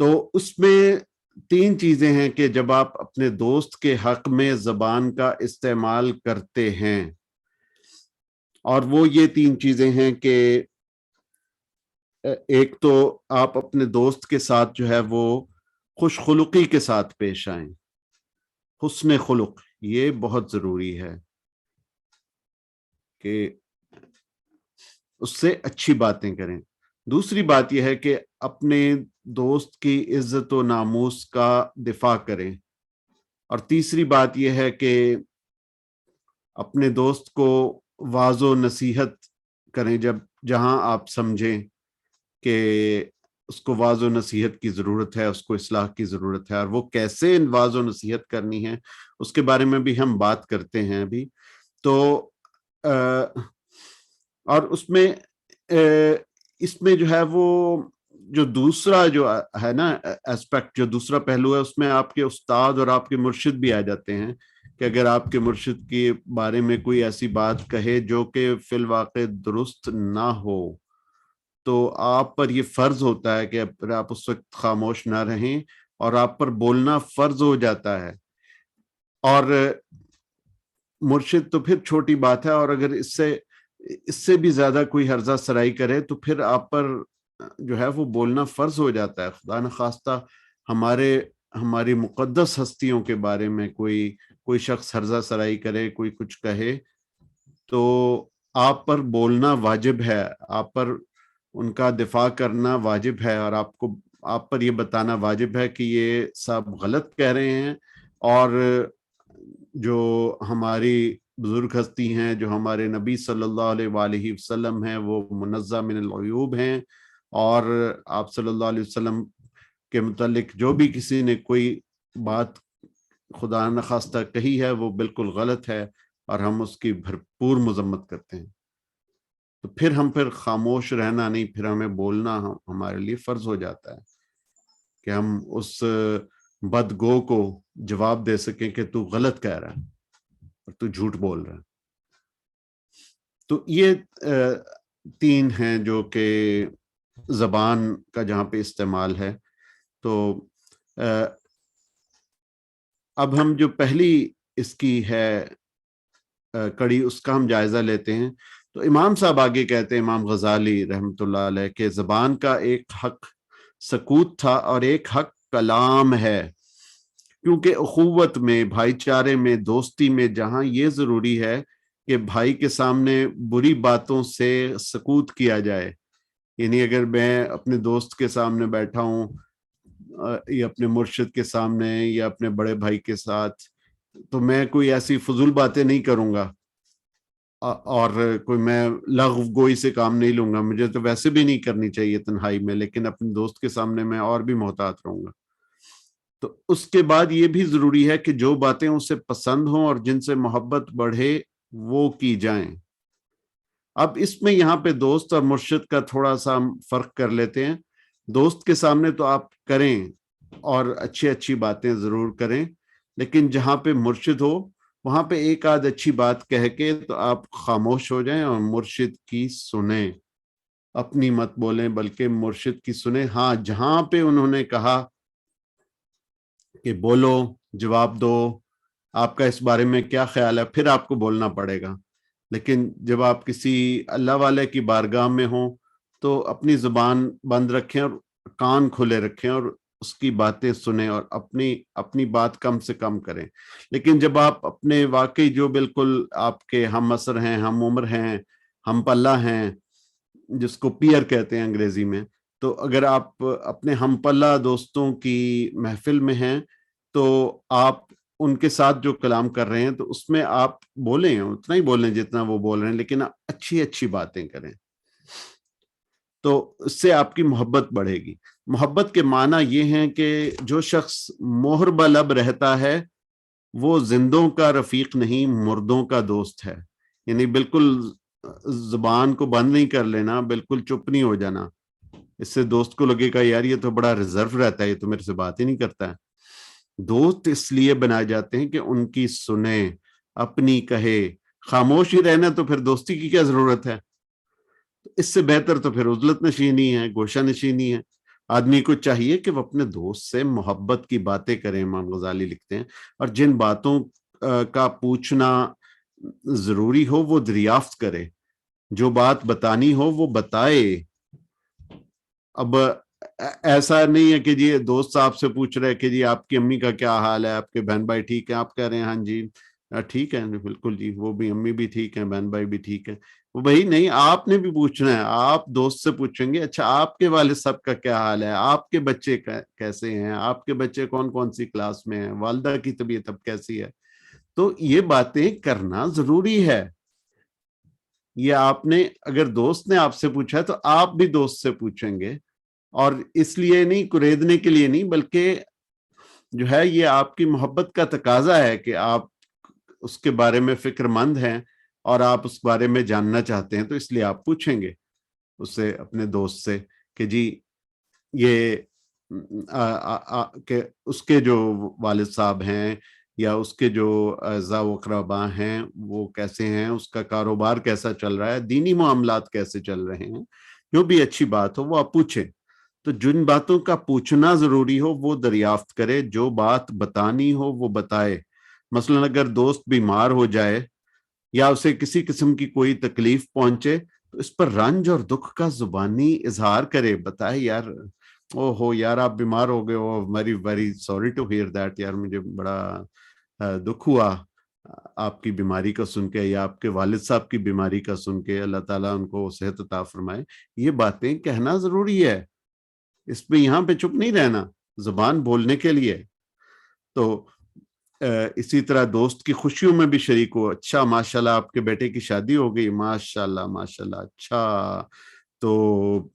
تو اس میں 3 چیزیں ہیں کہ جب آپ اپنے دوست کے حق میں زبان کا استعمال کرتے ہیں، اور وہ یہ 3 چیزیں ہیں کہ ایک تو آپ اپنے دوست کے ساتھ جو ہے وہ خوش خلقی کے ساتھ پیش آئیں، حسن خلق یہ بہت ضروری ہے کہ اس سے اچھی باتیں کریں۔ دوسری بات یہ ہے کہ اپنے دوست کی عزت و ناموس کا دفاع کریں، اور تیسری بات یہ ہے کہ اپنے دوست کو واعظ و نصیحت کریں جہاں آپ سمجھیں کہ اس کو واعظ و نصیحت کی ضرورت ہے، اس کو اصلاح کی ضرورت ہے، اور وہ کیسے واعظ و نصیحت کرنی ہے اس کے بارے میں بھی ہم بات کرتے ہیں ابھی۔ تو اور اس میں جو ہے وہ جو دوسرا جو ہے نا ایسپیکٹ، جو دوسرا پہلو ہے، اس میں آپ کے استاد اور آپ کے مرشد بھی آ جاتے ہیں کہ اگر آپ کے مرشد کے بارے میں کوئی ایسی بات کہے جو کہ فی الواقع درست نہ ہو، تو آپ پر یہ فرض ہوتا ہے کہ آپ اس وقت خاموش نہ رہیں، اور آپ پر بولنا فرض ہو جاتا ہے۔ اور مرشد تو پھر چھوٹی بات ہے، اور اگر اس سے بھی زیادہ کوئی ہرزہ سرائی کرے تو پھر آپ پر جو ہے وہ بولنا فرض ہو جاتا ہے۔ خدا نخواستہ ہماری مقدس ہستیوں کے بارے میں کوئی شخص ہرزہ سرائی کرے، کوئی کچھ کہے، تو آپ پر بولنا واجب ہے، آپ پر ان کا دفاع کرنا واجب ہے، اور آپ پر یہ بتانا واجب ہے کہ یہ سب غلط کہہ رہے ہیں، اور جو ہماری بزرگ ہستی ہیں، جو ہمارے نبی صلی اللہ علیہ وآلہ وسلم ہیں، وہ منزہ من العیوب ہیں، اور آپ صلی اللہ علیہ وسلم کے متعلق جو بھی کسی نے کوئی بات خدا نخواستہ کہی ہے وہ بالکل غلط ہے، اور ہم اس کی بھرپور مذمت کرتے ہیں۔ تو پھر خاموش رہنا نہیں، پھر ہمیں بولنا ہمارے لیے فرض ہو جاتا ہے کہ ہم اس بدگو کو جواب دے سکیں کہ تو غلط کہہ رہا ہے اور تو جھوٹ بول رہا ہے۔ تو یہ 3 ہیں جو کہ زبان کا جہاں پہ استعمال ہے۔ تو اب ہم جو پہلی اس کی ہے کڑی، اس کا ہم جائزہ لیتے ہیں۔ تو امام صاحب آگے کہتے ہیں، امام غزالی رحمۃ اللہ علیہ، کہ زبان کا ایک حق سکوت تھا اور ایک حق کلام ہے، کیونکہ اخوت میں، بھائی چارے میں، دوستی میں جہاں یہ ضروری ہے کہ بھائی کے سامنے بری باتوں سے سکوت کیا جائے، یعنی اگر میں اپنے دوست کے سامنے بیٹھا ہوں یا اپنے مرشد کے سامنے یا اپنے بڑے بھائی کے ساتھ، تو میں کوئی ایسی فضول باتیں نہیں کروں گا، اور کوئی میں لغو گوئی سے کام نہیں لوں گا، مجھے تو ویسے بھی نہیں کرنی چاہیے تنہائی میں، لیکن اپنے دوست کے سامنے میں اور بھی محتاط رہوں گا۔ تو اس کے بعد یہ بھی ضروری ہے کہ جو باتیں اسے پسند ہوں اور جن سے محبت بڑھے وہ کی جائیں۔ اب اس میں یہاں پہ دوست اور مرشد کا تھوڑا سا ہم فرق کر لیتے ہیں۔ دوست کے سامنے تو آپ کریں اور اچھی باتیں ضرور کریں، لیکن جہاں پہ مرشد ہو وہاں پہ ایک آدھ اچھی بات کہہ کے تو آپ خاموش ہو جائیں اور مرشد کی سنیں، اپنی مت بولیں بلکہ مرشد کی سنیں۔ ہاں، جہاں پہ انہوں نے کہا کہ بولو، جواب دو، آپ کا اس بارے میں کیا خیال ہے، پھر آپ کو بولنا پڑے گا۔ لیکن جب آپ کسی اللہ والے کی بارگاہ میں ہوں تو اپنی زبان بند رکھیں اور کان کھلے رکھیں اور اس کی باتیں سنیں اور اپنی بات کم سے کم کریں۔ لیکن جب آپ اپنے واقعی جو بالکل آپ کے ہم عصر ہیں، ہم عمر ہیں، ہم پلہ ہیں، جس کو پیئر کہتے ہیں انگریزی میں، تو اگر آپ اپنے ہم پلہ دوستوں کی محفل میں ہیں تو آپ ان کے ساتھ جو کلام کر رہے ہیں تو اس میں آپ بولیں، اتنا ہی بولیں جتنا وہ بول رہے ہیں، لیکن اچھی باتیں کریں، تو اس سے آپ کی محبت بڑھے گی۔ محبت کے معنی یہ ہیں کہ جو شخص مہر بلب رہتا ہے وہ زندوں کا رفیق نہیں، مردوں کا دوست ہے۔ یعنی بالکل زبان کو بند نہیں کر لینا، بالکل چپ نہیں ہو جانا، اس سے دوست کو لگے گا یار یہ تو بڑا ریزرو رہتا ہے، یہ تو میرے سے بات ہی نہیں کرتا ہے۔ دوست اس لیے بنائے جاتے ہیں کہ ان کی سنیں، اپنی کہے۔ خاموش ہی رہنا تو پھر دوستی کی کیا ضرورت ہے؟ اس سے بہتر تو پھر عزلت نشینی ہے، گوشہ نشینی ہے۔ آدمی کو چاہیے کہ وہ اپنے دوست سے محبت کی باتیں کریں. امام غزالی لکھتے ہیں اور جن باتوں کا پوچھنا ضروری ہو وہ دریافت کرے, جو بات بتانی ہو وہ بتائے. اب ایسا نہیں ہے کہ جی دوست آپ سے پوچھ رہے کہ جی آپ کی امی کا کیا حال ہے, آپ کے بہن بھائی ٹھیک ہیں, آپ کہہ رہے ہیں ہاں جی ٹھیک ہے بالکل جی, وہ بھی امی بھی ٹھیک ہیں, بہن بھائی بھی ٹھیک ہے. وہ بھائی نہیں, آپ نے بھی پوچھنا ہے. آپ دوست سے پوچھیں گے اچھا آپ کے والد صاحب کا کیا حال ہے, آپ کے بچے کیسے ہیں, آپ کے بچے کون کون سی کلاس میں ہیں, والدہ کی طبیعت اب کیسی ہے. تو یہ باتیں کرنا ضروری ہے. یہ آپ نے اگر دوست نے آپ سے پوچھا تو آپ بھی دوست سے پوچھیں گے, اور اس لیے نہیں, کریدنے کے لیے نہیں, بلکہ جو ہے یہ آپ کی محبت کا تقاضا ہے کہ آپ اس کے بارے میں فکر مند ہیں اور آپ اس بارے میں جاننا چاہتے ہیں, تو اس لیے آپ پوچھیں گے اس سے, اپنے دوست سے کہ جی یہ کہ اس کے جو والد صاحب ہیں یا اس کے جو اعزاء و اقرباء ہیں وہ کیسے ہیں, اس کا کاروبار کیسا چل رہا ہے, دینی معاملات کیسے چل رہے ہیں. جو بھی اچھی بات ہو وہ آپ پوچھیں. تو جن باتوں کا پوچھنا ضروری ہو وہ دریافت کرے, جو بات بتانی ہو وہ بتائے. مثلا اگر دوست بیمار ہو جائے یا اسے کسی قسم کی کوئی تکلیف پہنچے تو اس پر رنج اور دکھ کا زبانی اظہار کرے, بتائے یار او ہو یار آپ بیمار ہو گئے ہو, very very sorry to hear that, یار مجھے بڑا دکھ ہوا آپ کی بیماری کا سن کے, یا آپ کے والد صاحب کی بیماری کا سن کے, اللہ تعالیٰ ان کو صحت عطا فرمائے. یہ باتیں کہنا ضروری ہے, اس پہ یہاں پہ چپ نہیں رہنا, زبان بولنے کے لیے. تو اسی طرح دوست کی خوشیوں میں بھی شریک ہو. اچھا ماشاءاللہ آپ کے بیٹے کی شادی ہو گئی, ماشاءاللہ ماشاءاللہ, اچھا تو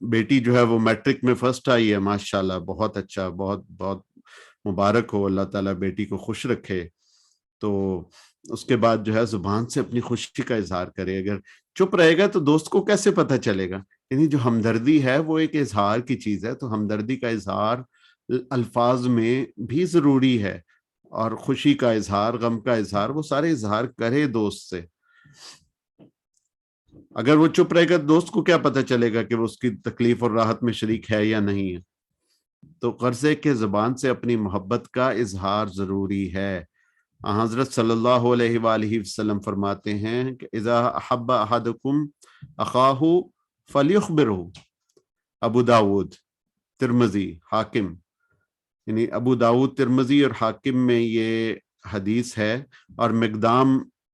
بیٹی جو ہے وہ میٹرک میں فرسٹ آئی ہے, ماشاءاللہ بہت اچھا, بہت بہت مبارک ہو, اللہ تعالیٰ بیٹی کو خوش رکھے. تو اس کے بعد جو ہے زبان سے اپنی خوشی کا اظہار کرے. اگر چپ رہے گا تو دوست کو کیسے پتہ چلے گا؟ یعنی جو ہمدردی ہے وہ ایک اظہار کی چیز ہے, تو ہمدردی کا اظہار الفاظ میں بھی ضروری ہے, اور خوشی کا اظہار, غم کا اظہار, وہ سارے اظہار کرے دوست سے. اگر وہ چپ رہے گا دوست کو کیا پتہ چلے گا کہ وہ اس کی تکلیف اور راحت میں شریک ہے یا نہیں ہے. تو غرض ہے کہ زبان سے اپنی محبت کا اظہار ضروری ہے. حضرت صلی اللہ علیہ وآلہ وسلم فرماتے ہیں کہ اذا احب احدکم اخاہ فلیخبرہ. ابو داود, ترمذی, حاکم, یعنی ابو داود, ترمذی اور حاکم میں یہ حدیث ہے. اور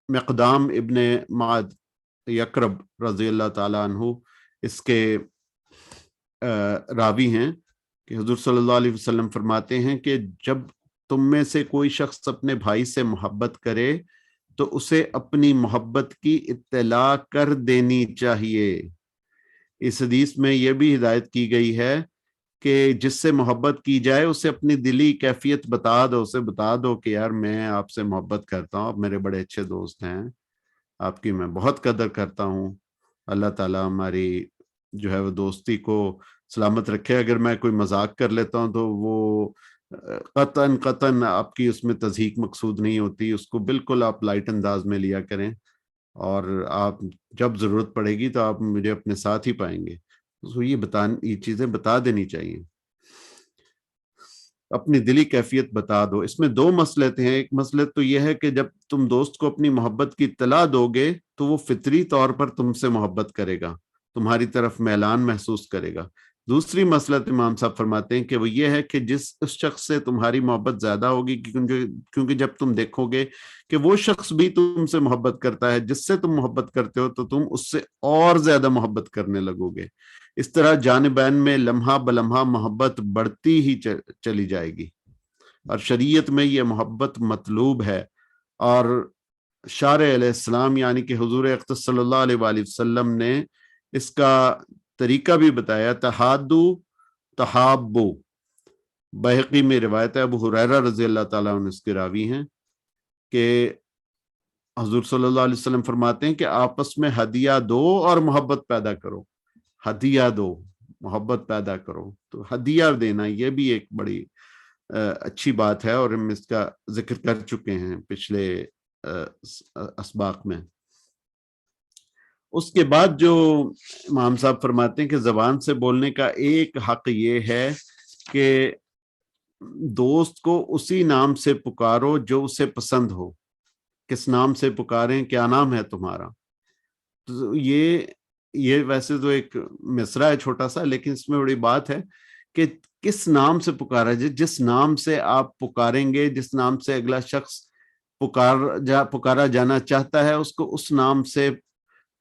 مقدام ابن معد یکرب رضی اللہ تعالیٰ عنہ اس کے راوی ہیں کہ حضور صلی اللہ علیہ وسلم فرماتے ہیں کہ جب تم میں سے کوئی شخص اپنے بھائی سے محبت کرے تو اسے اپنی محبت کی اطلاع کر دینی چاہیے. اس حدیث میں یہ بھی ہدایت کی گئی ہے کہ جس سے محبت کی جائے اسے اپنی دلی کیفیت بتا دو, اسے بتا دو کہ یار میں آپ سے محبت کرتا ہوں, آپ میرے بڑے اچھے دوست ہیں, آپ کی میں بہت قدر کرتا ہوں, اللہ تعالیٰ ہماری جو ہے وہ دوستی کو سلامت رکھے. اگر میں کوئی مذاق کر لیتا ہوں تو وہ قطعاً آپ کی اس میں تضحیک مقصود نہیں ہوتی, اس کو بالکل آپ لائٹ انداز میں لیا کریں, اور آپ جب ضرورت پڑے گی تو آپ مجھے اپنے ساتھ ہی پائیں گے. تو یہ چیزیں بتا دینی چاہیے, اپنی دلی کیفیت بتا دو. اس میں دو مسئلے ہیں. ایک مسئلہ تو یہ ہے کہ جب تم دوست کو اپنی محبت کی اطلاع دو گے تو وہ فطری طور پر تم سے محبت کرے گا, تمہاری طرف میلان محسوس کرے گا. دوسری مسئلہ امام صاحب فرماتے ہیں کہ وہ یہ ہے کہ اس شخص سے تمہاری محبت زیادہ ہوگی کیونکہ جب تم دیکھو گے کہ وہ شخص بھی تم سے محبت کرتا ہے جس سے تم محبت کرتے ہو تو تم اس سے اور زیادہ محبت کرنے لگو گے. اس طرح جانبین میں لمحہ بلمحہ محبت بڑھتی ہی چلی جائے گی, اور شریعت میں یہ محبت مطلوب ہے. اور شارع علیہ السلام یعنی کہ حضور اقدس صلی اللہ علیہ وآلہ وسلم نے اس کا طریقہ بھی بتایا. تحادو تحابو, بہقی میں روایت ہے, ابو ہریرہ رضی اللہ تعالیٰ عنہ اس کے راوی ہیں کہ حضور صلی اللہ علیہ وسلم فرماتے ہیں کہ آپس میں ہدیہ دو اور محبت پیدا کرو. ہدیہ دو, محبت پیدا کرو. تو ہدیہ دینا یہ بھی ایک بڑی اچھی بات ہے, اور ہم اس کا ذکر کر چکے ہیں پچھلے اسباق میں. اس کے بعد جو امام صاحب فرماتے ہیں کہ زبان سے بولنے کا ایک حق یہ ہے کہ دوست کو اسی نام سے پکارو جو اسے پسند ہو. کس نام سے پکاریں؟ کیا نام ہے تمہارا؟ تو یہ ویسے تو ایک مصرع ہے چھوٹا سا، لیکن اس میں بڑی بات ہے کہ کس نام سے پکارا جائے. جس نام سے آپ پکاریں گے، جس نام سے اگلا شخص پکارا جانا چاہتا ہے، اس کو اس نام سے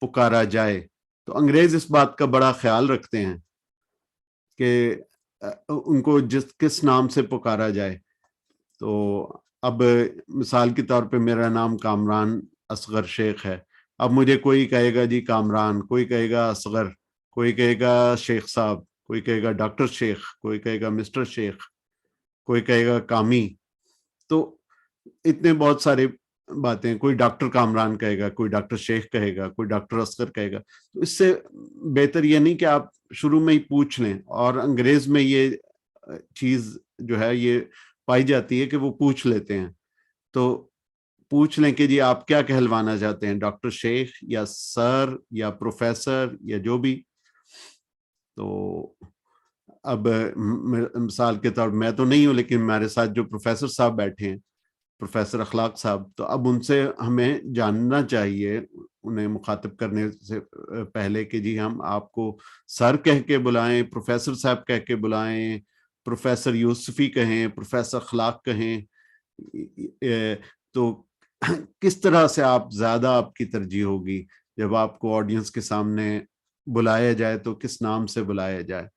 پکارا جائے. تو انگریز اس بات کا بڑا خیال رکھتے ہیں کہ ان کو کس نام سے پکارا جائے. تو اب مثال کے طور پہ میرا نام کامران اصغر شیخ ہے. اب مجھے کوئی کہے گا جی کامران، کوئی کہے گا اصغر، کوئی کہے گا شیخ صاحب، کوئی کہے گا ڈاکٹر شیخ، کوئی کہے گا مسٹر شیخ، کوئی کہے گا کامی. تو اتنے بہت سارے باتیں، کوئی ڈاکٹر کامران کہے گا، کوئی ڈاکٹر شیخ کہے گا، کوئی ڈاکٹر اصغر کہے گا. تو اس سے بہتر یہ نہیں کہ آپ شروع میں ہی پوچھ لیں. اور انگریز میں یہ چیز جو ہے یہ پائی جاتی ہے کہ وہ پوچھ لیتے ہیں. تو پوچھ لیں کہ جی آپ کیا کہلوانا چاہتے ہیں، ڈاکٹر شیخ یا سر یا پروفیسر یا جو بھی. تو اب مثال کے طور میں تو نہیں ہوں، لیکن میرے ساتھ جو پروفیسر صاحب بیٹھے ہیں، پروفیسر اخلاق صاحب، تو اب ان سے ہمیں جاننا چاہیے انہیں مخاطب کرنے سے پہلے کہ جی ہم آپ کو سر کہہ کے بلائیں، پروفیسر صاحب کہہ کے بلائیں، پروفیسر یوسفی کہیں، پروفیسر اخلاق کہیں. تو کس طرح سے آپ زیادہ آپ کی ترجیح ہوگی جب آپ کو آڈینس کے سامنے بلایا جائے تو کس نام سے بلایا جائے.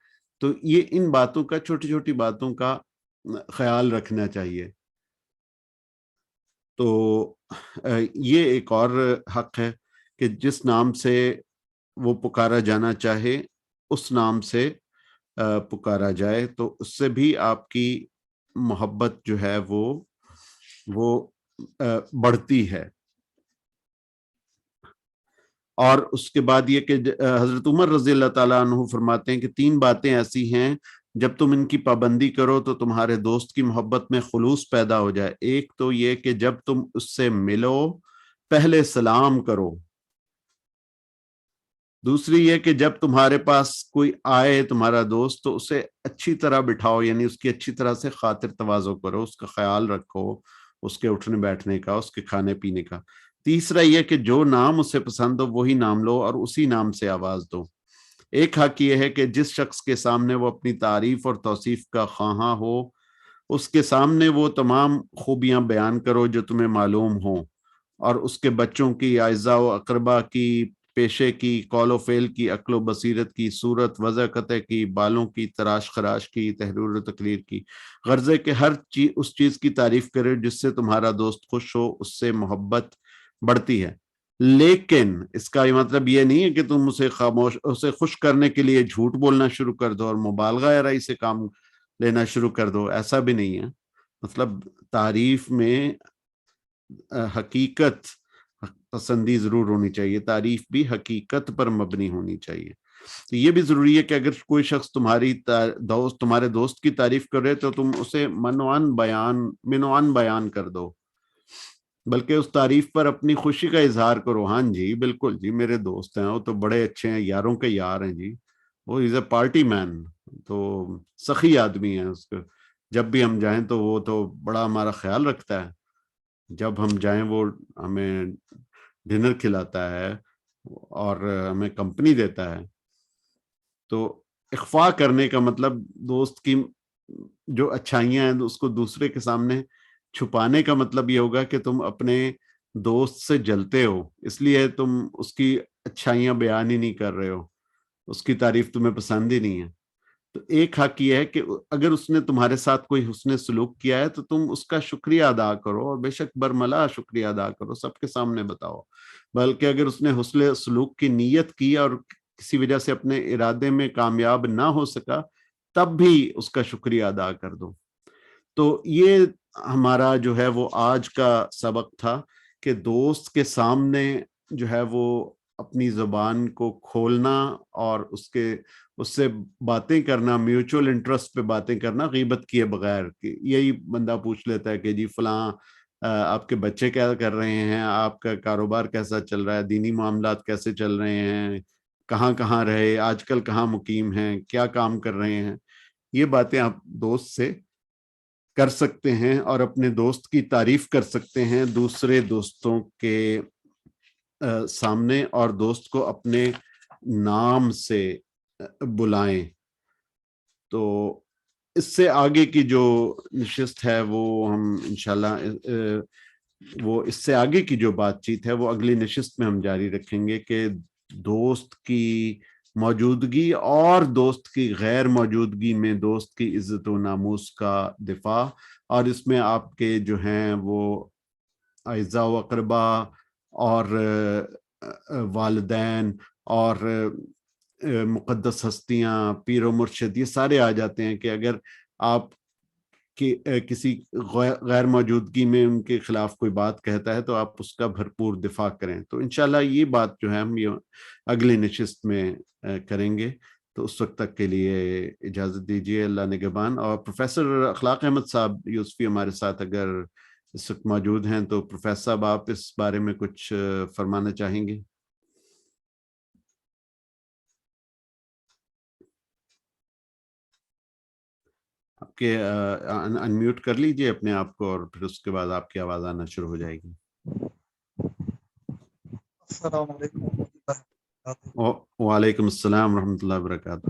تو یہ ان باتوں کا، چھوٹی چھوٹی باتوں کا خیال رکھنا چاہیے. تو یہ ایک اور حق ہے کہ جس نام سے وہ پکارا جانا چاہے اس نام سے پکارا جائے. تو اس سے بھی آپ کی محبت جو ہے وہ بڑھتی ہے. اور اس کے بعد یہ کہ حضرت عمر رضی اللہ تعالیٰ عنہ فرماتے ہیں کہ 3 باتیں ایسی ہیں جب تم ان کی پابندی کرو تو تمہارے دوست کی محبت میں خلوص پیدا ہو جائے. ایک تو یہ کہ جب تم اس سے ملو پہلے سلام کرو. دوسری یہ کہ جب تمہارے پاس کوئی آئے تمہارا دوست تو اسے اچھی طرح بٹھاؤ، یعنی اس کی اچھی طرح سے خاطر تواضع کرو، اس کا خیال رکھو، اس کے اٹھنے بیٹھنے کا، اس کے کھانے پینے کا. تیسرا یہ کہ جو نام اسے پسند ہو وہی نام لو اور اسی نام سے آواز دو. ایک حق یہ ہے کہ جس شخص کے سامنے وہ اپنی تعریف اور توصیف کا خواہاں ہو اس کے سامنے وہ تمام خوبیاں بیان کرو جو تمہیں معلوم ہوں، اور اس کے بچوں کی، اعزاء و اقربا کی، پیشے کی، قول و فعل کی، عقل و بصیرت کی، صورت وضع قطع کی، بالوں کی تراش خراش کی، تحریر و تقریر کی، غرض کہ ہر چیز اس چیز کی تعریف کرے جس سے تمہارا دوست خوش ہو، اس سے محبت بڑھتی ہے. لیکن اس کا یہ مطلب یہ نہیں ہے کہ تم اسے خوش کرنے کے لیے جھوٹ بولنا شروع کر دو اور مبالغہ آرائی سے کام لینا شروع کر دو. ایسا بھی نہیں ہے. مطلب تعریف میں حقیقت پسندی ضرور ہونی چاہیے، تعریف بھی حقیقت پر مبنی ہونی چاہیے. تو یہ بھی ضروری ہے کہ اگر کوئی شخص تمہارے دوست کی تعریف کرے تو تم اسے منوان بیان کر دو، بلکہ اس تعریف پر اپنی خوشی کا اظہار کرو. ہاں جی بالکل جی، میرے دوست ہیں، وہ تو بڑے اچھے ہیں، یاروں کے یار ہیں جی، وہ از اے پارٹی مین، تو سخی آدمی ہے. اس کو جب بھی ہم جائیں تو وہ تو بڑا ہمارا خیال رکھتا ہے. جب ہم جائیں وہ ہمیں ڈنر کھلاتا ہے اور ہمیں کمپنی دیتا ہے. تو اخفاء کرنے کا مطلب دوست کی جو اچھائیاں ہیں اس کو دوسرے کے سامنے چھپانے کا مطلب یہ ہوگا کہ تم اپنے دوست سے جلتے ہو، اس لیے تم اس کی اچھائیاں بیان ہی نہیں کر رہے ہو، اس کی تعریف تمہیں پسند ہی نہیں ہے. تو ایک حق یہ ہے کہ اگر اس نے تمہارے ساتھ کوئی حسن سلوک کیا ہے تو تم اس کا شکریہ ادا کرو، اور بے شک برملا شکریہ ادا کرو، سب کے سامنے بتاؤ. بلکہ اگر اس نے حسن سلوک کی نیت کی اور کسی وجہ سے اپنے ارادے میں کامیاب نہ ہو سکا تب بھی اس کا شکریہ ادا کر دو. تو یہ ہمارا جو ہے وہ آج کا سبق تھا کہ دوست کے سامنے جو ہے وہ اپنی زبان کو کھولنا اور اس سے باتیں کرنا، میوچول انٹرسٹ پہ باتیں کرنا غیبت کیے بغیر. کہ یہی بندہ پوچھ لیتا ہے کہ جی فلاں آپ کے بچے کیا کر رہے ہیں، آپ کا کاروبار کیسا چل رہا ہے، دینی معاملات کیسے چل رہے ہیں، کہاں کہاں رہے، آج کل کہاں مقیم ہیں، کیا کام کر رہے ہیں. یہ باتیں آپ دوست سے کر سکتے ہیں اور اپنے دوست کی تعریف کر سکتے ہیں دوسرے دوستوں کے سامنے، اور دوست کو اپنے نام سے بلائیں. تو اس سے آگے کی جو نشست ہے وہ ہم انشاءاللہ وہ اس سے آگے کی جو بات چیت ہے وہ اگلی نشست میں ہم جاری رکھیں گے کہ دوست کی موجودگی اور دوست کی غیر موجودگی میں دوست کی عزت و ناموس کا دفاع، اور اس میں آپ کے جو ہیں وہ اعزاء و اقربا اور والدین اور مقدس ہستیاں، پیر و مرشد، یہ سارے آ جاتے ہیں کہ اگر آپ کی کسی غیر موجودگی میں ان کے خلاف کوئی بات کہتا ہے تو آپ اس کا بھرپور دفاع کریں. تو انشاءاللہ یہ بات جو ہے ہم یہ اگلی نشست میں کریں گے. تو اس وقت تک کے لیے اجازت دیجیے، اللہ نگہبان. اور پروفیسر اخلاق احمد صاحب یوسفی ہمارے ساتھ اگر اس وقت موجود ہیں تو پروفیسر صاحب آپ اس بارے میں کچھ فرمانا چاہیں گے؟ آپ کے انمیوٹ کر لیجئے اپنے آپ کو، اور پھر اس کے بعد آپ کی آواز آنا شروع ہو جائے گی. السلام علیکم. وعلیکم السلام ورحمۃ اللہ وبرکاتہ.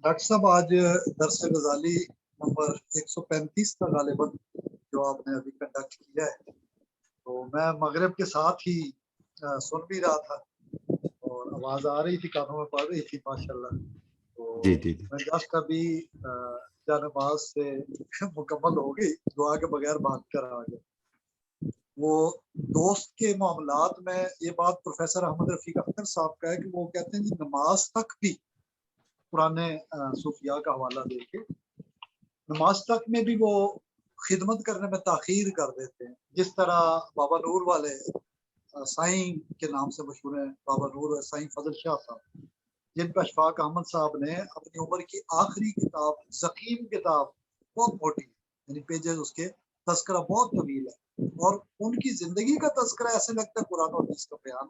ڈاکٹر صاحب آج درس غزالی نمبر 135 کا غالباً جو آپ نے ابھی کنڈکٹ کیا ہے، تو میں مغرب کے ساتھ ہی سن بھی رہا تھا اور آواز آ رہی تھی، کانوں میں پڑ رہی تھی ماشاءاللہ. تو جی جی جی میں جسٹ ابھی جانباز سے مکمل ہو گئی، دعا کے بغیر بات کر آ گیا. وہ دوست کے معاملات میں یہ بات پروفیسر احمد رفیق اختر صاحب کا ہے کہ وہ کہتے ہیں کہ نماز تک بھی پرانے صوفیاء کا حوالہ دے کے نماز تک میں بھی وہ خدمت کرنے میں تاخیر کر دیتے ہیں. جس طرح بابا نور والے سائیں کے نام سے مشہور ہیں، بابا نور سائیں فضل شاہ صاحب، جن کا اشفاق احمد صاحب نے اپنی عمر کی آخری کتاب زخیم کتاب بہت موٹی، یعنی پیجز اس کے تذکرہ بہت طویل ہے، اور ان کی زندگی کا تذکرہ ایسے لگتا ہے قرآن و حدیث کا بیان.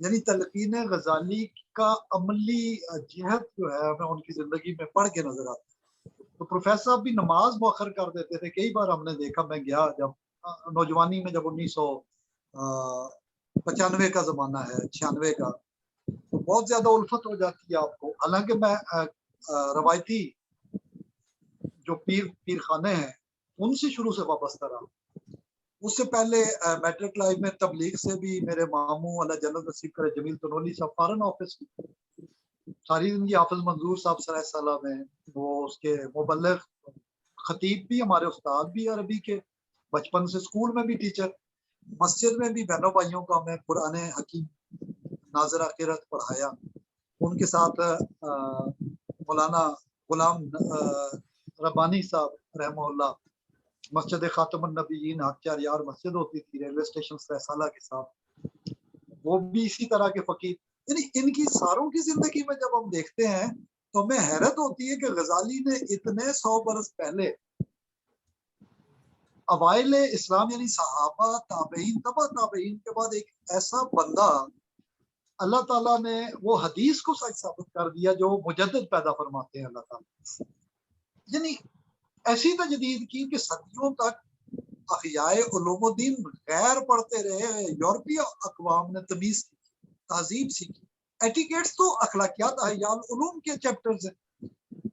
یعنی تلقین غزالی کا عملی جہت جو ہے ہمیں ان کی زندگی میں پڑھ کے نظر آتا ہے. تو پروفیسر صاحب بھی نماز مؤخر کر دیتے تھے. کئی بار ہم نے دیکھا، میں گیا جب نوجوانی میں، جب 1995 کا زمانہ ہے، 96 کا، تو بہت زیادہ الفت ہو جاتی ہے آپ کو. حالانکہ میں روایتی جو پیر خانے ہیں ان سے شروع سے وابستہ رہا. اس سے پہلے میٹرک لائف میں تبلیغ سے بھی میرے ماموں اللہ جنت نصیب کرے جمیل تنولی صاحب فارن آفس ساری زندگی، حافظ منظور صاحب سرائے سالہ میں وہ اس کے مبلغ، خطیب بھی، ہمارے استاد بھی عربی کے، بچپن سے اسکول میں بھی ٹیچر، مسجد میں بھی بہنوں بھائیوں کو ہمیں قرآن حکیم ناظرہ قرأت پڑھایا. ان کے ساتھ مولانا غلام ربانی صاحب رحمہ اللہ، مسجد خاتم النبیین ہتھیار یار مسجد ہوتی تھی ریلوے اسٹیشن سالہ کے ساتھ، وہ بھی اسی طرح کے فقیر. یعنی ان کی ساروں کی زندگی میں جب ہم دیکھتے ہیں تو ہمیں حیرت ہوتی ہے کہ غزالی نے اتنے 100 برس پہلے اوائل اسلام یعنی صحابہ، تابعین، تبع تابعین کے بعد ایک ایسا بندہ اللہ تعالیٰ نے وہ حدیث کو سچ ثابت کر دیا جو مجدد پیدا فرماتے ہیں اللہ تعالیٰ. یعنی ایسی تجدید کی کہ صدیوں تک احیاء علوم الدین غیر پڑھتے رہے. یورپی اقوام نے تمیز کی، تہذیب سیکھی. ایٹیکیٹس تو اخلاقیات احیاء علوم کے چیپٹرز ہیں.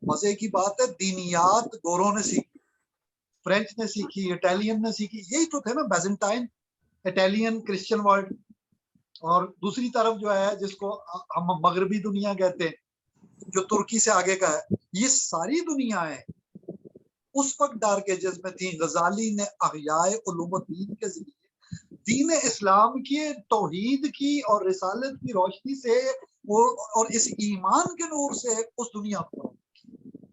مزے کی بات ہے دینیات گوروں نے سیکھی، فرینچ نے سیکھی، اٹالین نے سیکھی. یہی تو تھے نا بیزنٹائن، اٹالین، کرسچن ورلڈ. اور دوسری طرف جو ہے جس کو ہم مغربی دنیا کہتے ہیں، جو ترکی سے آگے کا ہے، یہ ساری دنیا ہے اس وقت ڈارک ایجز میں تھی. غزالی نے احیاء علوم الدین کے ذریعے دین اسلام کی، توحید کی اور رسالت کی روشنی سے اور اس ایمان کے نور سے اس دنیا کو،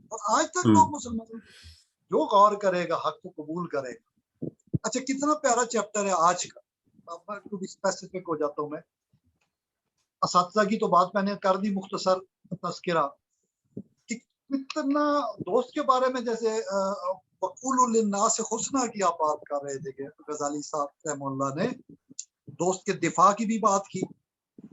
اور آج تک لوگ مسلمان جو غور کرے گا حق کو قبول کرے گا. اچھا کتنا پیارا چیپٹر ہے آج کا. اسپیسیفک ہو جاتا ہوں میں، اساتذہ کی تو بات میں نے کر دی، مختصر تذکرہ. کتنا دوست کے بارے میں، جیسے وقول للناس حسنا کی آپ بات کر رہے تھے کہ غزالی صاحب رحمہ اللہ نے دوست کے دفاع کی بھی بات کی،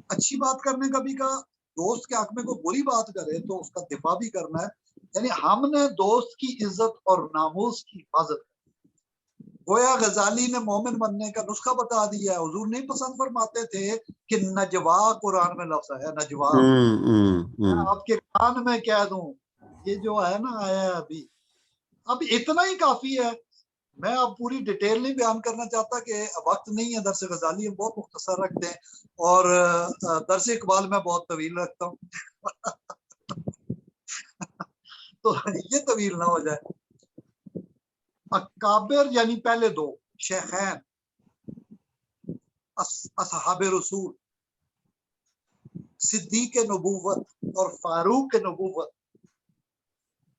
اچھی بات کرنے کا بھی کہا، دوست کے حق میں کوئی بری بات کرے تو اس کا دفاع بھی کرنا ہے. یعنی ہم نے دوست کی عزت اور ناموس کی حفاظت. گویا غزالی نے مومن بننے کا نسخہ بتا دیا ہے. حضور نہیں پسند فرماتے تھے کہ نجوا قرآن میں لفظ ہے نجوا. میں آپ کے کان میں کہہ دوں یہ جو ہے نا آیا ہے اب اتنا ہی کافی ہے. میں اب پوری ڈیٹیل نہیں بیان کرنا چاہتا کہ وقت نہیں ہے. درس غزالی ہم بہت مختصر رکھتے ہیں اور درس اقبال میں بہت طویل رکھتا ہوں تو یہ طویل نہ ہو جائے. اکابر یعنی پہلے دو شیخین اصحاب رسول صدیق نبوت اور فاروق نبوت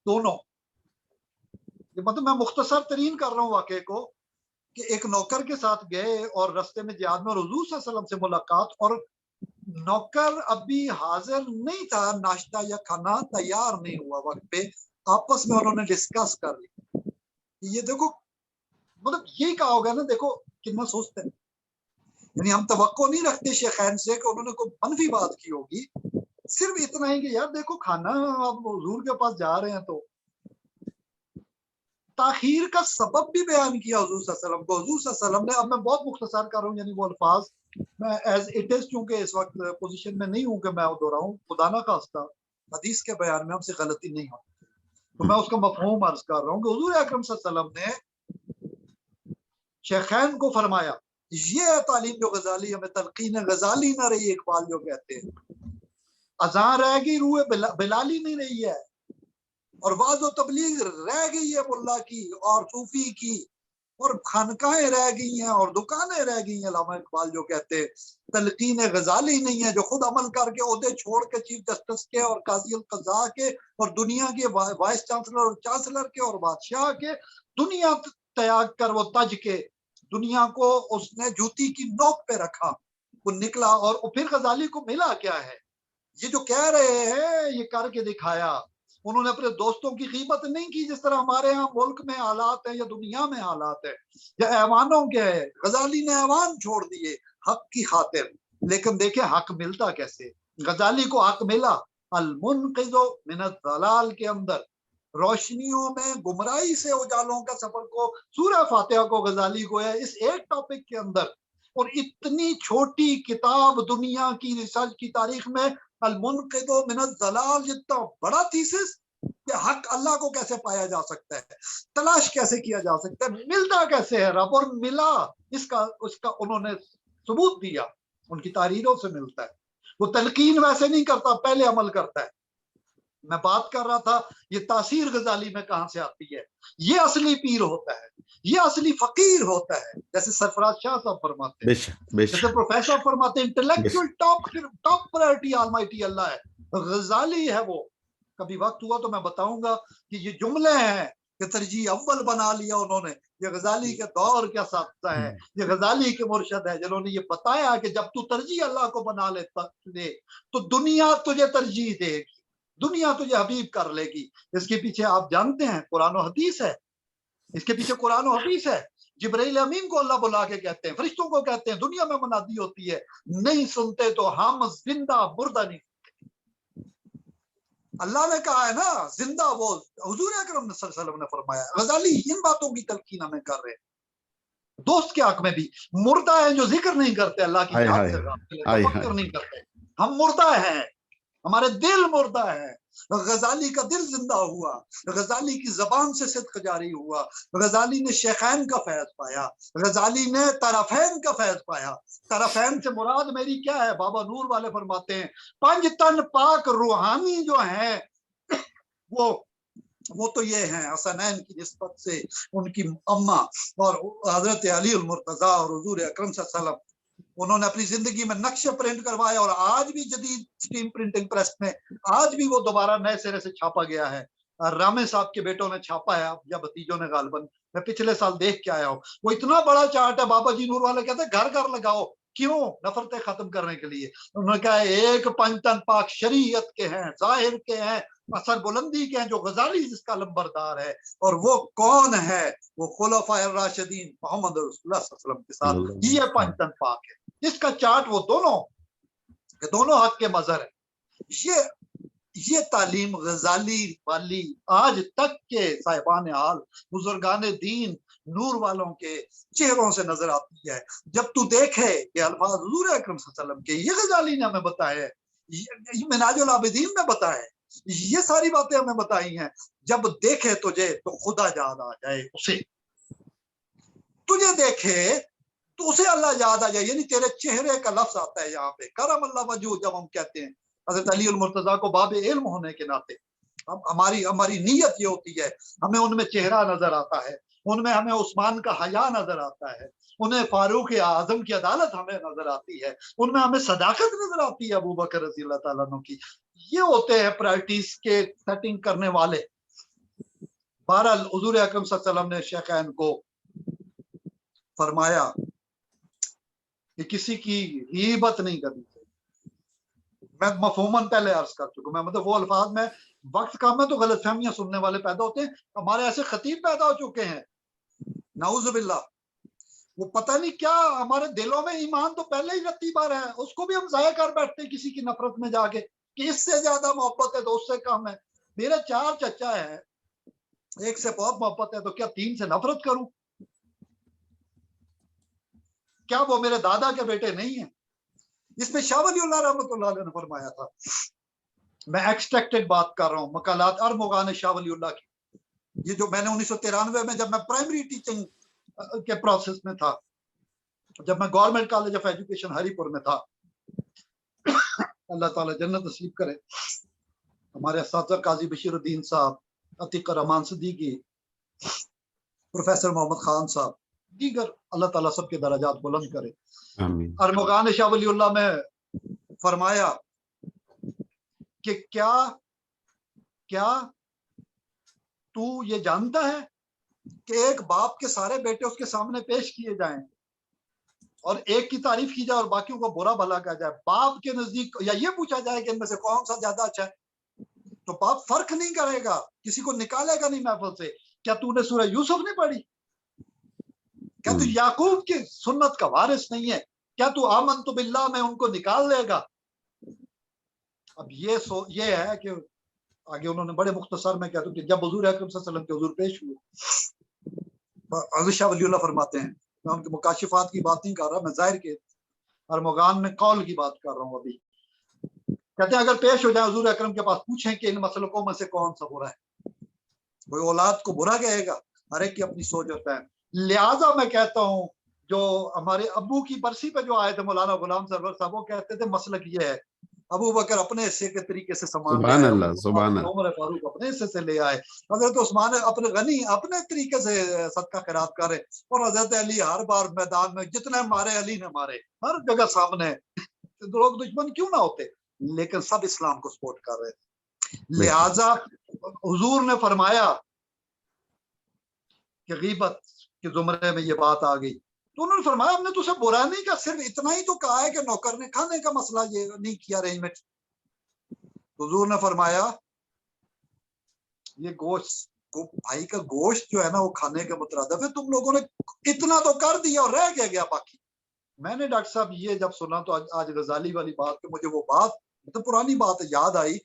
دونوں. مطلب میں مختصر ترین کر رہا ہوں واقعے کو کہ ایک نوکر کے ساتھ گئے اور رستے میں جہاد میں حضور صلی اللہ علیہ وسلم سے ملاقات, اور نوکر ابھی حاضر نہیں تھا, ناشتہ یا کھانا تیار نہیں ہوا وقت پہ. آپس میں انہوں نے ڈسکس کر لی. یہ دیکھو مطلب یہی کہا ہوگا نا, دیکھو کتنا سست ہے. یعنی ہم توقع نہیں رکھتے شیخین سے کہ انہوں نے کوئی منفی بات کی ہوگی, صرف اتنا ہی کہ یار دیکھو کھانا آپ حضور کے پاس جا رہے ہیں. تو تاخیر کا سبب بھی بیان کیا حضور صلی اللہ علیہ وسلم کو. حضور صلی اللہ علیہ وسلم نے, اب میں بہت مختصر کر رہا ہوں, یعنی وہ الفاظ میں ایز اٹ از چونکہ اس وقت پوزیشن میں نہیں ہوں کہ میں دہراؤں, خدا نہ خواستہ حدیث کے بیان میں ہم سے غلطی نہیں ہو تو میں اس کا مفہوم عرض کر رہا ہوں کہ حضور اکرم صلی اللہ علیہ وسلم نے شیخین کو فرمایا. یہ ہے تعلیم جو غزالی ہمیں تلقین غزالی نہ رہی, اقبال جو کہتے ہیں اذان رہ گئی روح بلالی نہیں رہی ہے, اور واز و تبلیغ رہ گئی ہے ملا کی اور صوفی کی, اور خانقاہیں رہ گئی ہیں اور دکانیں رہ گئی ہیں. علامہ اقبال جو کہتے ہیں تلقین غزالی نہیں ہے جو خود عمل کر کے عہدے چھوڑ کے چیف جسٹس کے اور قاضی القضاء کے اور دنیا کے وائس چانسلر اور چانسلر کے اور بادشاہ کے دنیا تیاگ کر وہ تج کے دنیا کو اس نے جوتی کی نوک پہ رکھا, وہ نکلا. اور پھر غزالی کو ملا کیا ہے؟ یہ جو کہہ رہے ہیں یہ کر کے دکھایا. انہوں نے اپنے دوستوں کی غیبت نہیں کی جس طرح ہمارے ہاں ملک میں حالات ہیں یا دنیا میں حالات ہیں یا ایوانوں کے ہے. غزالی نے ایوان چھوڑ دیے حق کی خاطر, لیکن دیکھیں حق ملتا کیسے. غزالی کو حق ملا المنقذ من الضلال کے اندر, روشنیوں میں گمراہی سے اجالوں کا سفر کو سورہ فاتحہ کو غزالی کو ہے اس ایک ٹاپک کے اندر. اور اتنی چھوٹی کتاب دنیا کی ریسرچ کی تاریخ میں المنقذ من الضلال جتنا بڑا تھیسس کہ حق اللہ کو کیسے پایا جا سکتا ہے, تلاش کیسے کیا جا سکتا ہے, ملتا کیسے ہے رب, اور ملا اس کا انہوں نے ثبوت دیا, ان کی تحریروں سے ملتا ہے. وہ تلقین ویسے نہیں کرتا, پہلے عمل کرتا ہے. میں بات کر رہا تھا یہ تاثیر غزالی میں کہاں سے آتی ہے. یہ اصلی پیر ہوتا ہے, یہ اصلی فقیر ہوتا ہے, جیسے سرفراز شاہ صاحب فرماتے ہیں, جیسے پروفیسر فرماتے ہیں انٹلیکچوئل ٹاپ پرائرٹی آلمائٹی اللہ ہے. غزالی ہے وہ. کبھی وقت ہوا تو میں بتاؤں گا کہ یہ جملے ہیں کہ ترجیح اول بنا لیا انہوں نے, یہ غزالی کے دور کا سابقہ ہے, یہ غزالی کے مرشد ہے جنہوں نے یہ بتایا کہ جب تو ترجیح اللہ کو بنا لے تو دنیا تجھے ترجیح دے گی, دنیا تجھے حبیب کر لے گی. اس کے پیچھے آپ جانتے ہیں قرآن و حدیث ہے, اس کے پیچھے قرآن و حدیث ہے. جبرائیل امین کو اللہ بلا کے کہتے ہیں, فرشتوں کو کہتے ہیں, دنیا میں منادی ہوتی ہے, نہیں سنتے تو ہم زندہ مردہ نہیں. اللہ نے کہا ہے نا زندہ, وہ حضور اکرم صلی اللہ علیہ وسلم نے فرمایا. غزالی ان باتوں کی تلقین ہمیں کر رہے ہیں. دوست کے حق میں بھی مردہ ہیں جو ذکر نہیں کرتے اللہ کی یاد سے, فکر نہیں کرتے. ہم مردہ ہیں, ہمارے دل مردہ ہیں. غزالی کا دل زندہ ہوا, غزالی کی زبان سے صدق جاری ہوا, غزالی نے شیخین کا فیض پایا, غزالی نے طرفین کا فیض پایا. طرفین سے مراد میری کیا ہے؟ بابا نور والے فرماتے ہیں 5 تن پاک روحانی جو ہیں وہ تو یہ ہیں حسنین کی نسبت سے ان کی اماں اور حضرت علی المرتضیٰ اور حضور اکرم صلی اللہ علیہ وسلم. انہوں نے اپنی زندگی میں نقشے پرنٹ کروائے, اور آج بھی جدید سٹیم پرنٹنگ پریس میں آج بھی وہ دوبارہ نئے سرے سے چھاپا گیا ہے. رامے صاحب کے بیٹوں نے چھاپا ہے یا بھتیجوں نے غالباً, میں پچھلے سال دیکھ کے آیا ہوں. وہ اتنا بڑا چارٹ ہے, بابا جی نور والے کہتے ہیں گھر گھر لگاؤ. کیوں؟ نفرتیں ختم کرنے کے لیے. انہوں نے کہا ایک 5 تن پاک شریعت کے ہیں, ظاہر کے ہیں, اثر بلندی کے ہیں, جو غزالی جس کا لمبردار ہے. اور وہ کون ہے؟ وہ خلفائے الراشدین محمد رسول اللہ صلی اللہ علیہ وسلم کے ساتھ یہ 5 تن پاک ہے. اس کا چارٹ وہ دونوں حق کے مظہر ہے. یہ تعلیم غزالی والی آج تک کے صاحبان حال بزرگان دین نور والوں کے چہروں سے نظر آتی ہے. جب تو دیکھے یہ الفاظ حضور اکرم صلی اللہ علیہ وسلم کے، یہ غزالی نے ہمیں بتایا ہے، یہ مناج العابدین میں بتایا ہے، یہ ساری باتیں ہمیں بتائی ہیں. جب دیکھے تجھے تو خدا یاد آ جائے، اسے تجھے دیکھے تو اسے اللہ یاد آ جائے. یعنی تیرے چہرے کا لفظ آتا ہے یہاں پہ، کرم اللہ وجہ. جب ہم کہتے ہیں حضرت علی المرتضیٰ کو باب علم ہونے کے ناطے، ہماری نیت یہ ہوتی ہے، ہمیں ان میں چہرہ نظر آتا ہے، ان میں ہمیں عثمان کا حیا نظر آتا ہے، انہیں فاروق اعظم کی عدالت ہمیں نظر آتی ہے، ان میں ہمیں صداقت نظر آتی ہے ابو بکر رضی اللہ تعالیٰ عنہ کی. یہ ہوتے ہیں پرائرٹیز کے سیٹنگ کرنے والے. بہرحال حضور اکرم صلی اللہ علیہ وسلم نے شیخین کو فرمایا کہ کسی کی غیبت نہیں کرنی چاہیے. میں مفہوماً پہلے عرض کر چکا، میں مطلب وہ الفاظ میں وقت کم ہے تو غلط فہمیاں سننے والے پیدا ہوتے ہیں. ہمارے ایسے خطیب پیدا ہو چکے ہیں نعوذ باللہ، وہ پتہ نہیں کیا ہمارے دلوں میں ایمان تو پہلے ہی رتی بار ہے، اس کو بھی ہم ضائع کر بیٹھتے ہیں کسی کی نفرت میں جا کے کہ اس سے زیادہ محبت ہے تو اس سے کم ہے. میرے 4 چچا ہے، ایک سے بہت محبت ہے تو کیا 3 سے نفرت کروں؟ کیا وہ میرے دادا کے بیٹے نہیں ہیں؟ اس میں شاہ ولی اللہ رحمۃ اللہ علیہ نے فرمایا تھا. میں ایکسٹریکٹڈ بات کر رہا ہوں، مقالات ارمغان شاہ ولی اللہ کی. یہ جو میں نے 1993 میں جب میں پرائمری ٹیچنگ کے پروسیس میں تھا، جب میں گورنمنٹ کالج آف ایجوکیشن ہری پور میں تھا، اللہ تعالیٰ جنت نصیب کرے، ہمارے اساتذہ قاضی بشیر الدین صاحب، عتیق الرحمان صدیقی، پروفیسر محمد خان صاحب، دیگر اللہ تعالیٰ سب کے درجات بلند کرے. آمین. ارمغان شاہ ولی اللہ میں فرمایا کہ کیا تو یہ جانتا ہے کہ ایک باپ کے سارے بیٹے اس کے سامنے پیش کیے جائیں اور ایک کی تعریف کی جائے اور باقیوں کو برا بھلا کہا جائے. باپ کے نزدیک یا یہ پوچھا جائے کہ ان میں سے کون سا زیادہ اچھا ہے، تو باپ فرق نہیں کرے گا، کسی کو نکالے گا نہیں محفل سے. کیا تو نے سورہ یوسف نہیں پڑھی؟ کیا تو یعقوب کی سنت کا وارث نہیں ہے؟ کیا تو آمنت باللہ میں ان کو نکال لے گا؟ اب یہ ہے کہ آگے انہوں نے بڑے مختصر میں کہتے کہ جب حضور اکرم صلی اللہ علیہ وسلم کے حضور پیش ہوئے، حضرت شاہ ولی اللہ فرماتے ہیں، میں ان کے مکاشفات کی بات نہیں کر رہا، میں ظاہر کے ارمغان میں قول کی بات کر رہا ہوں. ابھی کہتے ہیں اگر پیش ہو جائے حضور اکرم کے پاس، پوچھیں کہ ان مسلکوں میں سے کون سا برا ہے. کوئی اولاد کو برا کہے گا، ہر ایک کی اپنی سوچ ہوتا ہے. لہٰذا میں کہتا ہوں جو ہمارے ابو کی برسی پہ جو آئے تھے مولانا غلام سرور صاحب، وہ کہتے تھے مسلک یہ ہے، ابو بکر اپنے حصے کے طریقے سے سامان لے آئے، عمر فاروق اپنے حصے سے لے آئے، حضرت عثمان اپنے غنی اپنے طریقے سے صدقہ خیرات کرے، اور حضرت علی ہر بار میدان میں جتنے مارے علی نے مارے، ہر جگہ سامنے. لوگ دشمن کیوں نہ ہوتے، لیکن سب اسلام کو سپورٹ کر رہے تھے. لہذا حضور نے فرمایا کہ غیبت کے زمرے میں یہ بات آ گئی تو انہوں نے فرمایا ہم نے تو اسے برا نہیں کہا، صرف اتنا ہی تو کہا ہے کہ نوکر نے کھانے کا مسئلہ یہ نہیں کیا ارینجمنٹ. حضور نے فرمایا یہ گوشت بھائی کا گوشت جو ہے نا وہ کھانے کے مترادف ہے، تم لوگوں نے اتنا تو کر دیا اور رہ گیا باقی. میں نے ڈاکٹر صاحب یہ جب سنا تو آج غزالی والی بات کہ مجھے وہ بات مطلب پرانی بات یاد آئی.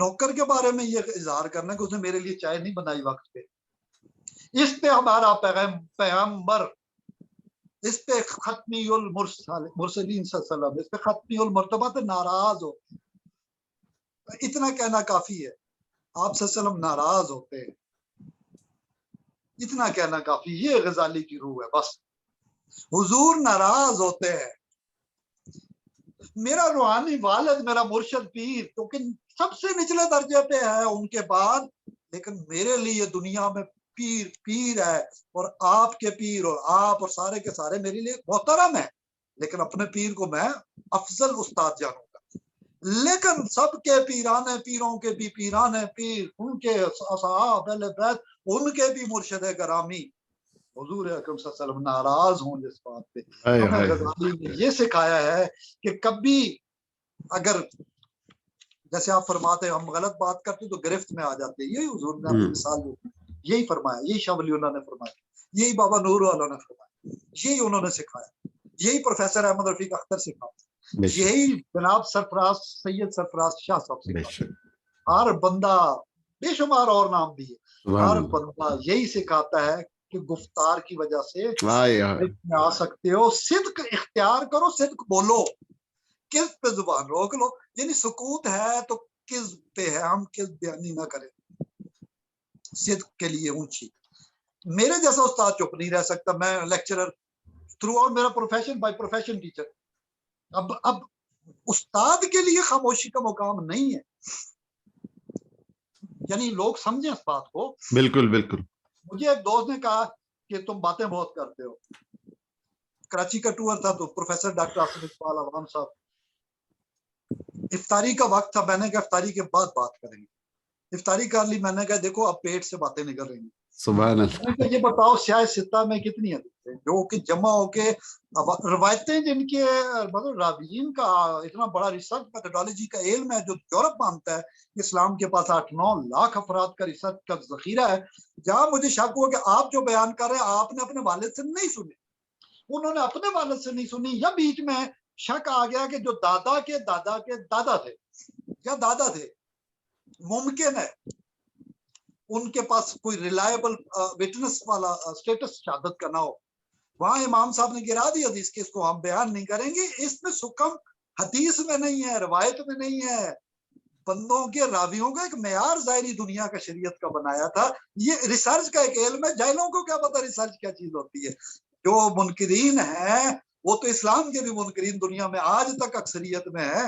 نوکر کے بارے میں یہ اظہار کرنا کہ اس نے میرے لیے چائے نہیں بنائی وقت پہ، اس پہ ہمارا پیغمبر، اس پہ ختمی المرسلین صلی اللہ علیہ وسلم، اس پہ ختمی المرتبہ پہ ناراض ہو. اتنا کہنا کافی ہے، آپ صلی اللہ علیہ وسلم ناراض ہوتے ہیں، اتنا کہنا کافی. یہ غزالی کی روح ہے، بس حضور ناراض ہوتے ہیں. میرا روحانی والد، میرا مرشد پیر کیونکہ سب سے نچلے درجے پہ ہے ان کے بعد، لیکن میرے لیے دنیا میں پیر ہے، اور آپ کے پیر اور آپ اور سارے کے سارے میرے لیے محترم ہے، لیکن اپنے پیر کو میں افضل استاد جانوں گا. لیکن سب کے پیروں کے بھی پیران پیر، ان کے اصحاب اہل بیت، ان کے بھی مرشد گرامی حضور اکرم صلی اللہ علیہ وسلم ناراض ہوں جس بات پہ. ہمیں غزالی نے یہ سکھایا ہے کہ کبھی اگر جیسے آپ فرماتے ہیں ہم غلط بات کرتے تو گرفت میں آ جاتے، یہی حضور نے اپنی مثال دی، یہی فرمایا، یہی شاہ ولی اللہ نے فرمایا، یہی بابا نور والا نے فرمایا، یہی انہوں نے سکھایا، یہی پروفیسر احمد رفیق اختر سکھایا. یہی جناب سرفراز سید سرفراز شاہ صاحب سے بے کہا، شک ہر بندہ، بے شمار اور نام بھی ہے، سبحان ہر اللہ بندہ یہی سکھاتا ہے کہ گفتار کی وجہ سے آئے میں آ سکتے ہو، صدق اختیار کرو، صدق بولو، کذب پہ زبان روک لو، یعنی سکوت ہے تو کذب پہ ہے، ہم کذب بیانی نہ کریں، صدق کے لیے اونچی۔ میرے جیسا استاد چپ نہیں رہ سکتا، میں لیکچرر تھرو آؤٹ، میرا پروفیشن بائی پروفیشن ٹیچر، اب استاد کے لیے خاموشی کا مقام نہیں ہے، یعنی لوگ سمجھیں اس بات کو۔ بالکل بالکل مجھے ایک دوست نے کہا کہ تم باتیں بہت کرتے ہو، کراچی کا ٹور تھا تو پروفیسر ڈاکٹر آصف اقبال عوام صاحب، افطاری کا وقت تھا، میں نے کہا افطاری کے بعد بات کریں گے، افطاری کر لی، میں نے کہا دیکھو اب پیٹ سے باتیں نکل رہی ہیں، سبحان میں اللہ نے کہا یہ بتاؤ سیاہ ستہ میں کتنی حدیث ہے جو کہ جمع ہو کے روایتیں، جن کے مطلب راویین کا اتنا بڑا ریسرچ میتھڈالوجی کا علم ہے جو یورپ مانتا ہے، اسلام کے پاس 8-9 لاکھ افراد کا ریسرچ کا ذخیرہ ہے، جہاں مجھے شک ہوا کہ آپ جو بیان کر رہے ہیں آپ نے اپنے والد سے نہیں سنے، انہوں نے اپنے والد سے نہیں سنی، یا بیچ میں شک آ گیا کہ جو دادا کے دادا کے دادا تھے یا دادا تھے، ممکن ہے ان کے پاس کوئی ریلائبل وٹنس والا سٹیٹس شہادت کا نہ ہو، وہاں امام صاحب نے گرا دی حدیث کہ اس کو ہم بیان نہیں کریں گے، اس میں سکم حدیث میں نہیں ہے، روایت میں نہیں ہے، بندوں کے راویوں کا ایک معیار ظاہری دنیا کا شریعت کا بنایا تھا، یہ ریسرچ کا ایک علم ہے، جاہلوں کو کیا پتا ریسرچ کیا چیز ہوتی ہے، جو منکرین ہیں وہ تو اسلام کے بھی منکرین دنیا میں آج تک اکثریت میں ہے،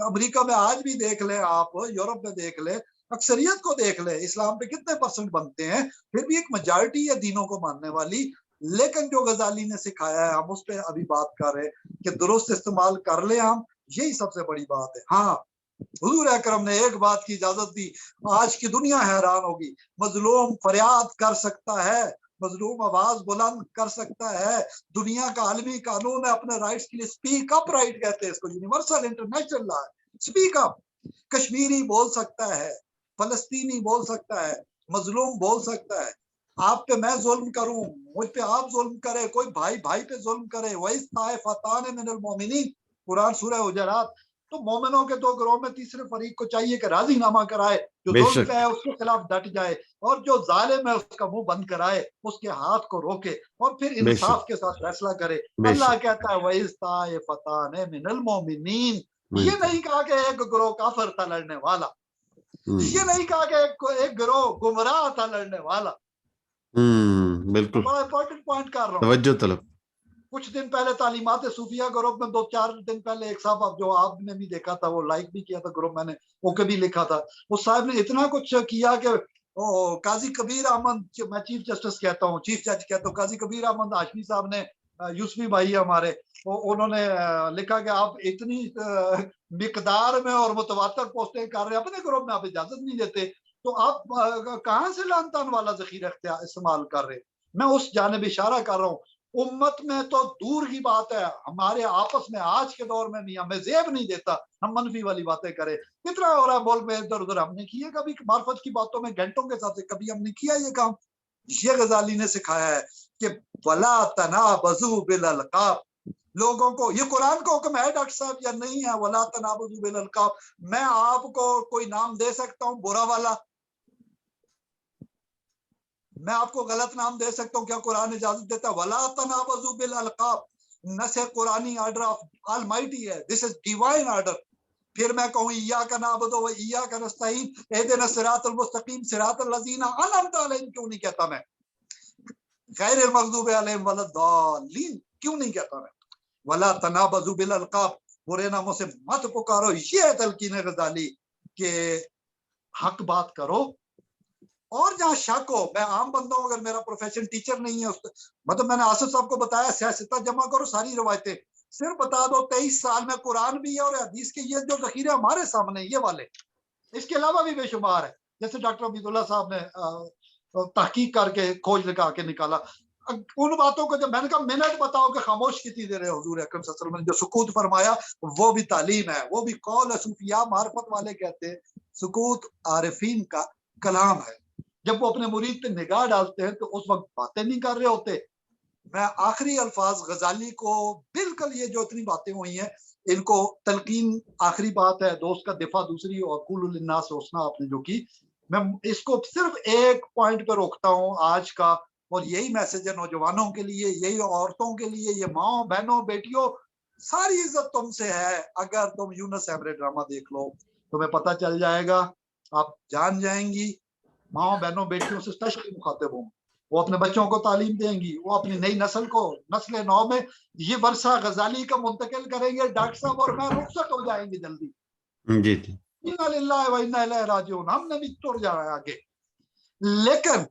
امریکہ میں آج بھی دیکھ لیں آپ، یورپ میں دیکھ لیں، اکثریت کو دیکھ لیں، اسلام پہ کتنے پرسنٹ بنتے ہیں، پھر بھی ایک میجارٹی ہے دینوں کو ماننے والی، لیکن جو غزالی نے سکھایا ہے ہم اس پہ ابھی بات کر رہے کہ درست استعمال کر لیں ہم، یہی سب سے بڑی بات ہے۔ ہاں حضور اکرم نے ایک بات کی اجازت دی، آج کی دنیا حیران ہوگی، مظلوم فریاد کر سکتا ہے، مظلوم آواز بلند کر سکتا ہے، دنیا کا عالمی قانون ہے اپنے رائٹس کے لیے، سپیک اپ رائٹ کہتے ہیں اس کو، یونیورسل انٹرنیشنل لا ہے، سپیک اپ، کشمیری بول سکتا ہے، فلسطینی بول سکتا ہے، مظلوم بول سکتا ہے، آپ پہ میں ظلم کروں، مجھ پہ آپ ظلم کرے، کوئی بھائی بھائی پہ ظلم کرے، وَإِذْ طَائِفَتَانِ مِنَ الْمُؤْمِنِينَ، قرآن سورہ حجرات، تو مومنوں کے 2 گروہ میں تیسرے فریق کو چاہیے کہ راضی نامہ کرائے، جو بے ظلم شک پہ ہے اس کے خلاف ڈٹ جائے، اور جو ظالم ہے اس کا منہ بند کرائے، اس کے ہاتھ کو روکے، اور پھر بے انصاف شک کے ساتھ فیصلہ کرے۔ بے اللہ شک کہتا ہے وَإِذْ طَائِفَتَانِ مِنَ الْمُؤْمِنِينَ، یہ نہیں کہا کہ ایک گروہ کافر تھا لڑنے والا، یہ نہیں کہا کہ ایک گروہ گمراہ تھا لڑنے والا، بالکل بڑا امپورٹنٹ پوائنٹ کر رہا ہوں۔ توجہ طلب کچھ دن پہلے تعلیمات صوفیہ گروپ میں 2-4 دن پہلے ایک صاحب جو آپ نے بھی دیکھا تھا، وہ لائک بھی کیا تھا گروپ، میں نے اوکے بھی لکھا تھا، اس صاحب نے اتنا کچھ کیا کہ قاضی کبیر احمد، میں چیف جسٹس کہتا ہوں، چیف جج کہتا ہوں، قاضی کبیر احمد ہاشمی صاحب نے، یوسفی بھائی ہمارے، انہوں نے لکھا کہ آپ اتنی مقدار میں اور متواتر پوسٹیں کر رہے ہیں اپنے گروپ میں، آپ اجازت نہیں دیتے، تو آپ کہاں سے لعن طعن والا ذخیرہ استعمال کر رہے ہیں؟ میں اس جانب اشارہ کر رہا ہوں، امت میں تو دور کی بات ہے، ہمارے آپس میں آج کے دور میں بھی ہمیں زیب نہیں دیتا ہم منفی والی باتیں کریں، کتنا ہو رہا ہے ملک میں ادھر ادھر، ہم نے کیے کبھی معرفت کی باتوں میں گھنٹوں کے ساتھ، کبھی ہم نے کیا یہ کام؟ یہ غزالی نے سکھایا ہے کہ وَلَا تَنَابَزُوا بِالْأَلْقَابِ، لوگوں کو، یہ قرآن کا حکم ہے ڈاکٹر صاحب یا نہیں ہے؟ وَلَا تَنَابَزُوا بِالْأَلْقَابِ، میں آپ کو کوئی نام دے سکتا ہوں برا والا، میں آپ کو غلط نام دے سکتا ہوں، کیا قرآن اجازت دیتا ہے؟ وَلَا تَنَابَزُوا بِالْأَلْقَابِ، نہ سے قرآنی آرڈر آف آل مائٹی ہے، دس از ڈیوائن آرڈر، پھر میں کہوں ایاک نعبد و ایاک نستعین اہدنا الصراط المستقیم صراط الذین انعمت علیہم کیوں نہیں کہتا میں؟ غیر المغضوب علیہم ولا الضالین کیوں نہیں کہتا میں؟ ولا تنابزوا بالالقاب، برے ناموں سے مت پکارو، یہ ہے تلقین غزالی کہ حق بات کرو، اور جہاں شک ہو، میں عام بندہ ہوں، اگر میرا پروفیشن ٹیچر نہیں ہے، مطلب میں نے آصف صاحب کو بتایا سیاستہ جمع کرو ساری روایتیں، صرف بتا دو 23 سال میں قرآن بھی ہے اور حدیث کے یہ جو ذخیرے ہمارے سامنے یہ والے، اس کے علاوہ بھی بے شمار ہے، جیسے ڈاکٹر عبید اللہ صاحب نے تحقیق کر کے کھوج لگا کے نکالا، ان باتوں کو جب میں نے کہا منٹ بتاؤ کہ خاموش کتنی دیر ہے، حضور اکرم صلی اللہ علیہ وسلم نے جو سکوت فرمایا وہ بھی تعلیم ہے، وہ بھی قول ہے، صوفیاء معرفت والے کہتے ہیں سکوت عارفین کا کلام ہے، جب وہ اپنے مرید پہ نگاہ ڈالتے ہیں تو اس وقت باتیں نہیں کر رہے ہوتے۔ میں آخری الفاظ غزالی کو، بالکل یہ جو اتنی باتیں ہوئی ہیں ان کو تلقین آخری بات ہے، دوست کا دفاع دوسری، اور قولوا للناس حسنا آپ نے جو کی، میں اس کو صرف ایک پوائنٹ پہ روکتا ہوں آج کا، اور یہی میسج ہے نوجوانوں کے لیے، یہی عورتوں کے لیے، یہ ماؤں بہنوں بیٹیوں، ساری عزت تم سے ہے۔ اگر تم یونس ایمرے ڈرامہ دیکھ لو تمہیں پتہ چل جائے گا، آپ جان جائیں گی، ماؤں بہنوں بیٹیوں سے اسپیشلی مخاطب ہوں، وہ اپنے بچوں کو تعلیم دیں گی، وہ اپنی نئی نسل کو نسل نو میں یہ ورثہ غزالی کا منتقل کریں گے۔ ڈاکٹر صاحب اور میں رخصت ہو جائیں گے جلدی، جی جی انا للہ و انا الیہ راجعون، ہم نے بھی توڑ جانا ہے آگے، لیکن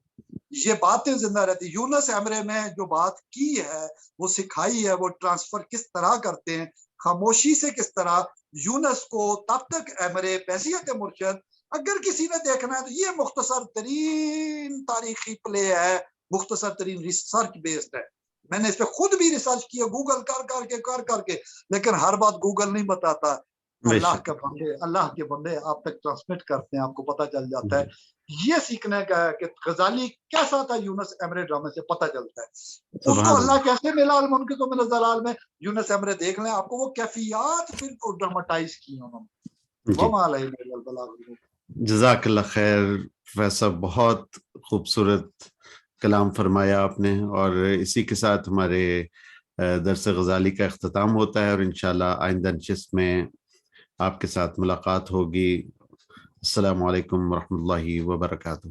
یہ باتیں زندہ رہتی۔ یونس ایمرے میں جو بات کی ہے، وہ سکھائی ہے، وہ ٹرانسفر کس طرح کرتے ہیں، خاموشی سے کس طرح یونس کو، تب تک ایمرے بحیثیت مرشد، اگر کسی نے دیکھنا ہے تو یہ مختصر ترین تاریخی پلے ہے، مختصر ترین ریسرچ بیسڈ ہے۔ میں نے اس پہ خود بھی ریسرچ کیا، گوگل کر کے، لیکن ہر بات گوگل نہیں بتاتا، اللہ کے بندے، اللہ کے بندے آپ تک ٹرانسمٹ کرتے ہیں، آپ کو پتہ چل جاتا ہے۔ یہ سیکھنے کا ہے کہ غزالی کیسا تھا، یونس ایمرے ڈرامے سے پتہ چلتا ہے اس کو اللہ کیسے ملا، المنقذ من الضلال میں۔ یونس ایمرے دیکھ لیں، آپ کو وہ کیفیات پھر ڈراماٹائز کی انہوں نے۔ وما علینا الا البلاغ المبین۔ جزاک اللہ خیر ویسا، بہت خوبصورت کلام فرمایا آپ نے، اور اسی کے ساتھ ہمارے درس غزالی کا اختتام ہوتا ہے، اور انشاءاللہ آئندہ نشست میں آپ کے ساتھ ملاقات ہوگی۔ السلام علیکم ورحمۃ اللہ وبرکاتہ۔